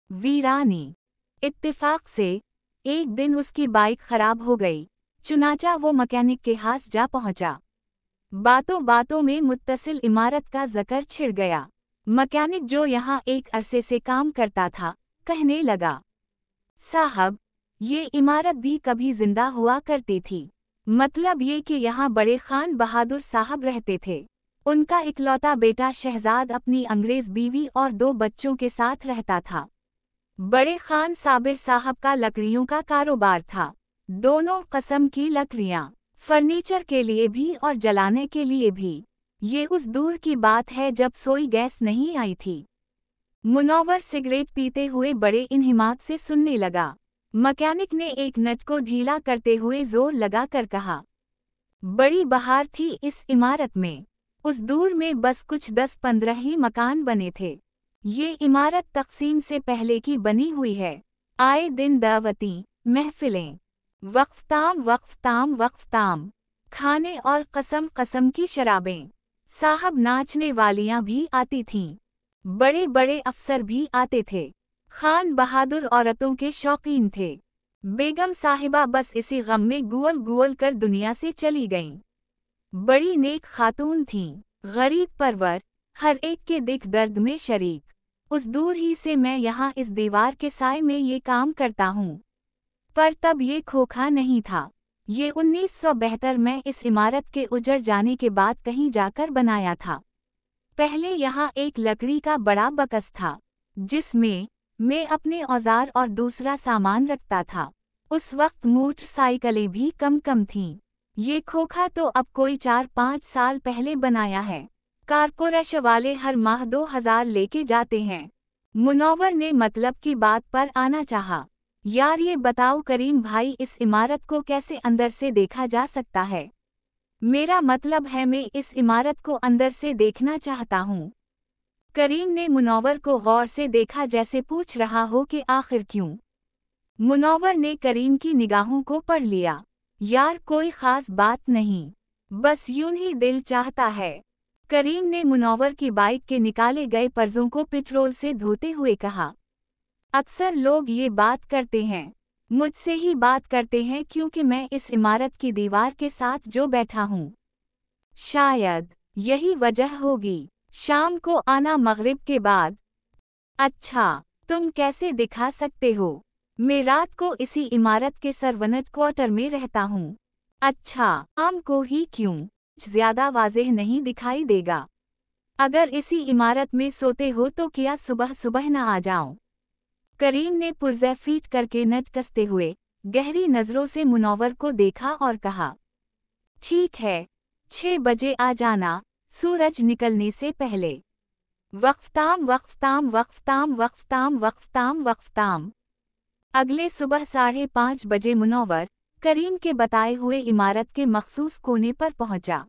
वीरानी। इत्तेफाक से एक दिन उसकी बाइक खराब हो गई, चुनाचा वो मैकेनिक के पास जा पहुंचा। बातों बातों में मुत्तसिल इमारत का ज़िक्र छिड़ गया। मैकेनिक जो यहाँ एक अरसे से काम करता था, कहने लगा, साहब, ये इमारत भी कभी जिंदा हुआ करती थी। मतलब ये कि यहाँ बड़े खान बहादुर साहब रहते थे। उनका इकलौता बेटा शहजाद अपनी अंग्रेज बीवी और 2 बच्चों के साथ रहता था। बड़े खान साबिर साहब का लकड़ियों का कारोबार था। दोनों किस्म की लकड़ियाँ, फर्नीचर के लिए भी और जलाने के लिए भी। ये उस दूर की बात है जब सोई गैस नहीं आई थी। मुनव्वर सिगरेट पीते हुए बड़े इन्हिमाक से सुनने लगा। मैकेनिक ने एक नट को ढीला करते हुए जोर लगाकर कहा, बड़ी बहार थी इस इमारत में। उस दूर में बस कुछ 10-15 ही मकान बने थे। ये इमारत तक़सीम से पहले की बनी हुई है। आए दिन दावती महफिलें, वक्फ़ताम, खाने और कसम कसम की शराबें। साहब, नाचने वालियाँ भी आती थीं। बड़े बड़े अफसर भी आते थे। खान बहादुर औरतों के शौकीन थे। बेगम साहिबा बस इसी गम में गुअल गुअल कर दुनिया से चली गईं। बड़ी नेक खातून थीं, गरीब परवर, हर एक के दिख दर्द में शरीक। उस दूर ही से मैं यहाँ इस दीवार के साए में ये काम करता हूँ। पर तब ये खोखा नहीं था। ये 1972 में इस इमारत के उजड़ जाने के बाद कहीं जाकर बनाया था। पहले यहाँ एक लकड़ी का बड़ा बक्स था, जिसमें मैं अपने औजार और दूसरा सामान रखता था। उस वक्त मोटरसाइकिलें भी कम कम थीं। ये खोखा तो अब कोई 4-5 साल पहले बनाया है। कारपोरेशन वाले हर माह 2000 लेके जाते हैं। मुनव्वर ने मतलब की बात पर आना चाहा। यार ये बताओ करीम भाई, इस इमारत को कैसे अंदर से देखा जा सकता है? मेरा मतलब है मैं इस इमारत को अंदर से देखना चाहता हूँ। करीम ने मुनव्वर को गौर से देखा, जैसे पूछ रहा हो कि आखिर क्यों। मुनव्वर ने करीम की निगाहों को पढ़ लिया। यार कोई खास बात नहीं, बस यूं ही दिल चाहता है। करीम ने मुनव्वर की बाइक के निकाले गए पर्जों को पेट्रोल से धोते हुए कहा, अक्सर लोग ये बात करते हैं, मुझसे ही बात करते हैं क्योंकि मैं इस इमारत की दीवार के साथ जो बैठा हूँ। शायद यही वजह होगी। शाम को आना मगरिब के बाद। अच्छा, तुम कैसे दिखा सकते हो? मैं रात को इसी इमारत के सर्वनेट क्वार्टर में रहता हूँ। अच्छा, शाम को ही क्यों? ज्यादा वाज़ेह नहीं दिखाई देगा। अगर इसी इमारत में सोते हो तो क्या सुबह सुबह न आ जाऊं? करीम ने पुर्ज़े फीट करके नट कसते हुए गहरी नज़रों से मुनव्वर को देखा और कहा, ठीक है, 6 बजे आ जाना, सूरज निकलने से पहले। वक्फ़ताम। अगले सुबह 5:30 बजे मुनव्वर करीम के बताए हुए इमारत के मखसूस कोने पर पहुंचा।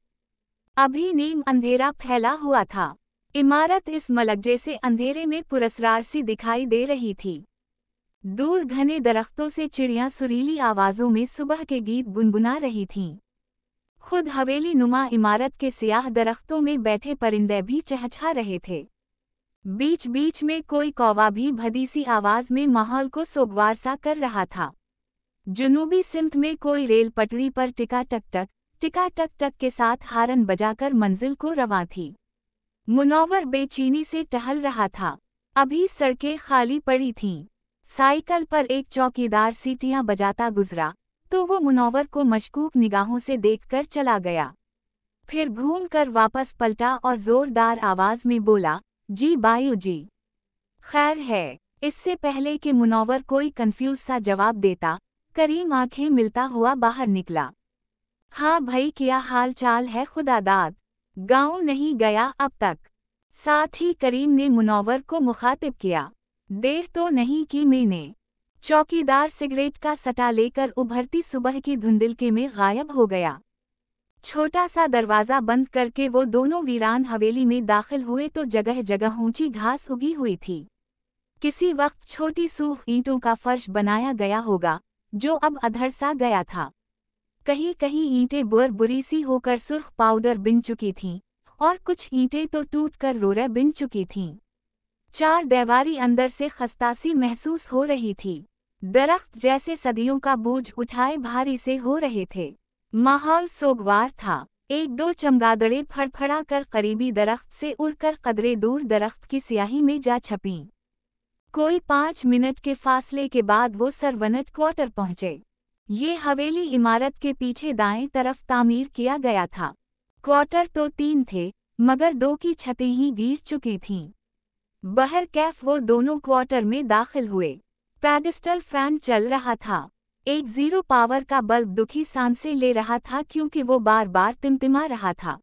अभी नीम अंधेरा फैला हुआ था। इमारत इस मलकजे से अंधेरे में पुरस्रार सी दिखाई दे रही थी। दूर घने दरख्तों से चिड़ियां सुरीली आवाज़ों में सुबह के गीत गुनगुना रही थीं। खुद हवेली नुमा इमारत के सियाह दरख्तों में बैठे परिंदे भी चहचहा रहे थे। बीच बीच में कोई कौवा भी भदीसी आवाज में माहौल को सोगवार सा कर रहा था। जुनूबी सिमत में कोई रेल पटरी पर टिका टक टक के साथ हारन बजाकर मंजिल को रवां थी। मुनव्वर बेचैनी से टहल रहा था। अभी सड़कें खाली पड़ी थीं। साइकिल पर एक चौकीदार सीटियां बजाता गुजरा तो वो मुनव्वर को मशकूक निगाहों से देखकर चला गया। फिर घूमकर वापस पलटा और जोरदार आवाज में बोला, जी बायू जी, खैर है। इससे पहले कि मुनव्वर कोई कंफ्यूज सा जवाब देता, करीम आंखें मिलता हुआ बाहर निकला। हाँ भाई, क्या हाल चाल है खुदादाद? गाँव नहीं गया अब तक? साथ ही करीम ने मुनव्वर को मुखातिब किया। देर तो नहीं की मैंने। चौकीदार सिगरेट का सटा लेकर उभरती सुबह की धुंधलके में गायब हो गया। छोटा सा दरवाज़ा बंद करके वो दोनों वीरान हवेली में दाखिल हुए तो जगह जगह ऊंची घास उगी हुई थी। किसी वक्त छोटी सूख ईंटों का फर्श बनाया गया होगा, जो अब अधड़ सा गया था। कहीं कहीं ईंटें बुरी सी होकर सुर्ख पाउडर बिन चुकी थीं और कुछ ईंटें तो टूटकर रोरे बिन चुकी थीं। चार दीवारी अंदर से खस्तासी महसूस हो रही थी। दरख्त जैसे सदियों का बोझ उठाए भारी से हो रहे थे। माहौल सोगवार था। एक दो चमगादड़े फड़फड़ा कर करीबी दरख्त से उड़कर कदरे दूर दरख्त की स्याही में जा छपीं। कोई 5 मिनट के फासले के बाद वो सरवनत क्वार्टर पहुंचे। ये हवेली इमारत के पीछे दाएं तरफ तामीर किया गया था। क्वार्टर तो 3 थे, मगर 2 की छतें ही गिर चुकी थीं। बहर कैफ वो दोनों क्वार्टर में दाखिल हुए। पेडिस्टल फैन चल रहा था। एक 0 पावर का बल्ब दुखी सांसें ले रहा था क्योंकि वो बार बार टिमटिमा रहा था।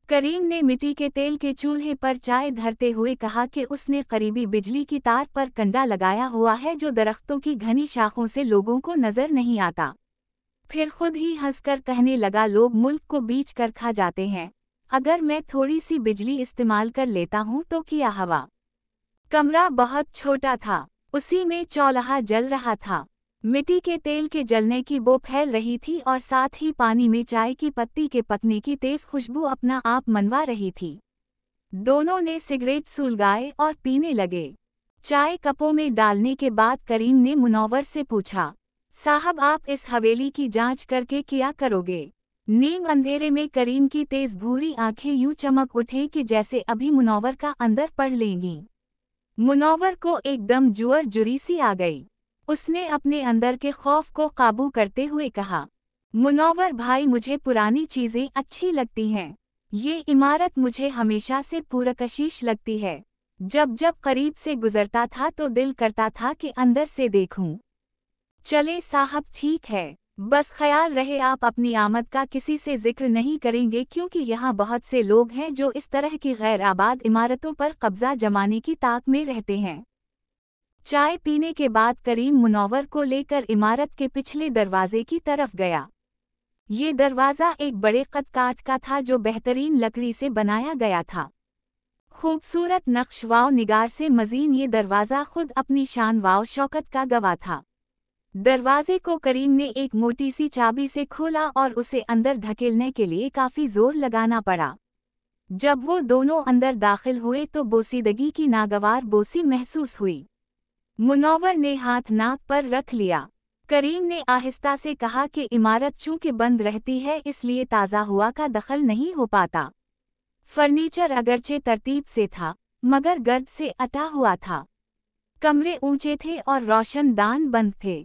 करीम ने मिट्टी के तेल के चूल्हे पर चाय धरते हुए कहा कि उसने करीबी बिजली की तार पर कंडा लगाया हुआ है जो दरख्तों की घनी शाखों से लोगों को नजर नहीं आता। फिर खुद ही हंसकर कहने लगा, लोग मुल्क को बीच कर खा जाते हैं। अगर मैं थोड़ी सी बिजली इस्तेमाल कर लेता हूं तो क्या हवा। कमरा बहुत छोटा था, उसी में चौल्हा जल रहा था। मिट्टी के तेल के जलने की बो फैल रही थी और साथ ही पानी में चाय की पत्ती के पकने की तेज खुशबू अपना आप मनवा रही थी। दोनों ने सिगरेट सुलगाए और पीने लगे। चाय कपों में डालने के बाद करीम ने मुनव्वर से पूछा, साहब आप इस हवेली की जांच करके क्या करोगे। नीम अंधेरे में करीम की तेज भूरी आंखें यूं चमक उठे कि जैसे अभी मुनव्वर का अंदर पढ़ लेंगी। मुनव्वर को एकदम जुअर जुरी सी आ गई। उसने अपने अंदर के खौफ को काबू करते हुए कहा, मुनव्वर भाई मुझे पुरानी चीजें अच्छी लगती हैं। ये इमारत मुझे हमेशा से पुरकशिश लगती है। जब जब करीब से गुजरता था तो दिल करता था कि अंदर से देखूं। चले साहब ठीक है, बस ख्याल रहे आप अपनी आमद का किसी से जिक्र नहीं करेंगे क्योंकि यहाँ बहुत से लोग हैं जो इस तरह की गैर आबाद इमारतों पर कब्जा जमाने की ताक में रहते हैं। चाय पीने के बाद करीम मुनव्वर को लेकर इमारत के पिछले दरवाजे की तरफ गया। ये दरवाज़ा एक बड़े कद काठ का था जो बेहतरीन लकड़ी से बनाया गया था। खूबसूरत नक्श वाव निगार से मज़ीद ये दरवाज़ा खुद अपनी शान वाव शौकत का गवाह था। दरवाजे को करीम ने एक मोटी सी चाबी से खोला और उसे अंदर धकेलने के लिए काफ़ी जोर लगाना पड़ा। जब वो दोनों अंदर दाखिल हुए तो बोसीदगी की नागवार बोसी महसूस हुई। मुनव्वर ने हाथ नाक पर रख लिया। करीम ने आहिस्ता से कहा कि इमारत चूंकि बंद रहती है इसलिए ताज़ा हुआ का दखल नहीं हो पाता। फर्नीचर अगरचे तरतीब से था मगर गर्द से अटा हुआ था। कमरे ऊंचे थे और रोशनदान बंद थे।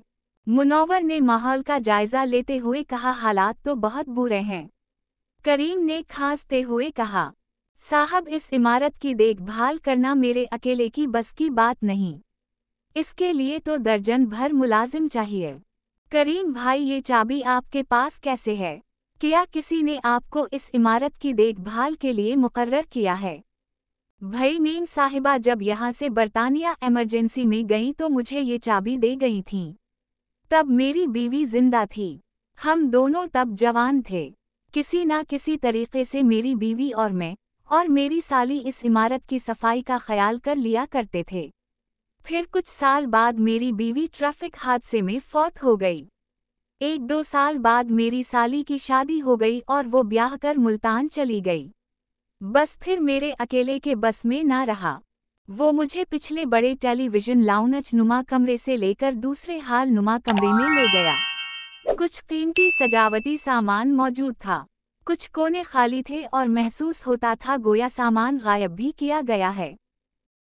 मुनव्वर ने माहौल का जायजा लेते हुए कहा, हालात तो बहुत बुरे हैं। करीम ने खांसते हुए कहा, साहब इस इमारत की देखभाल करना मेरे अकेले की बस की बात नहीं। इसके लिए तो दर्जन भर मुलाजिम चाहिए। करीम भाई ये चाबी आपके पास कैसे है? क्या किसी ने आपको इस इमारत की देखभाल के लिए मुकर्रर किया है? भाई मीम साहिबा जब यहाँ से बरतानिया इमरजेंसी में गईं तो मुझे ये चाबी दे गई थीं। तब मेरी बीवी जिंदा थी। हम दोनों तब जवान थे। किसी ना किसी तरीके से मेरी बीवी और मैं और मेरी साली इस इमारत की सफाई का ख्याल कर लिया करते थे। फिर कुछ साल बाद मेरी बीवी ट्रैफिक हादसे में फौत हो गई। 1-2 साल बाद मेरी साली की शादी हो गई और वो ब्याह कर मुल्तान चली गई। बस फिर मेरे अकेले के बस में ना रहा। वो मुझे पिछले बड़े टेलीविजन लाउंज नुमा कमरे से लेकर दूसरे हाल नुमा कमरे में ले गया। कुछ कीमती सजावटी सामान मौजूद था, कुछ कोने खाली थे और महसूस होता था गोया सामान गायब भी किया गया है।